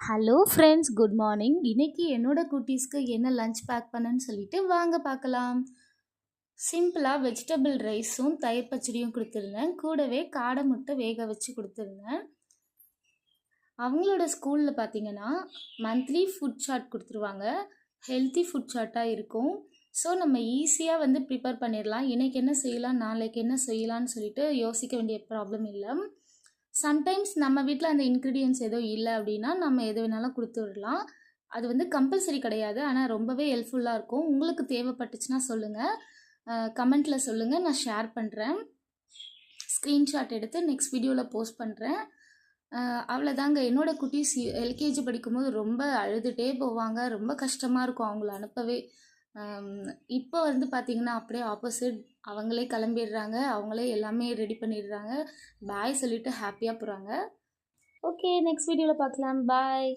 Hello friends, good morning. இன்னைக்கு என்னோட குட்டீஸ்க்கு என்ன லஞ்ச் பேக் பண்ணேன்னு சொல்லிட்டு வாங்க பார்க்கலாம். சிம்பிளாக வெஜிடபிள் ரைஸும் தயிர் பச்சடியும் கொடுத்துருந்தேன். கூடவே காடை முட்டை வேக வச்சு கொடுத்துருந்தேன். அவங்களோட ஸ்கூலில் பார்த்தீங்கன்னா மந்த்லி ஃபுட் சார்ட் கொடுத்துருவாங்க. ஹெல்த்தி ஃபுட் சார்ட்டாக இருக்கும். ஸோ நம்ம ஈஸியாக ப்ரிப்பேர் பண்ணிடலாம். இன்றைக்கி என்ன செய்யலாம், நாளைக்கு என்ன செய்யலான்னு சொல்லிட்டு யோசிக்க வேண்டிய ப்ராப்ளம் இல்லை. சம்டைம்ஸ் நம்ம வீட்டில் அந்த இன்க்ரீடியன்ஸ் எதுவும் இல்லை அப்படின்னா நம்ம எது வேணாலும் கொடுத்து விடலாம். அது கம்பல்சரி கிடையாது. ஆனால் ரொம்பவே ஹெல்ப்ஃபுல்லாக இருக்கும். உங்களுக்கு தேவைப்பட்டுச்சுன்னா சொல்லுங்கள், கமெண்ட்டில் சொல்லுங்கள், நான் ஷேர் பண்ணுறேன். ஸ்க்ரீன்ஷாட் எடுத்து நெக்ஸ்ட் வீடியோவில் போஸ்ட் பண்ணுறேன். அவ்வளோதாங்க. என்னோடய குட்டீஸ் எல்கேஜி படிக்கும்போது ரொம்ப அழுதுகிட்டே போவாங்க. ரொம்ப கஷ்டமாக இருக்கும் அவங்கள அனுப்பவே. இப்போ பார்த்திங்கன்னா அப்படியே ஆப்போசிட். அவங்களே கிளம்பிடுறாங்க, அவங்களே எல்லாமே ரெடி பண்ணிடுறாங்க. பாய் சொல்லிவிட்டு ஹாப்பியாக போகிறாங்க. ஓகே, நெக்ஸ்ட் வீடியோவில் பார்க்கலாம். பாய்.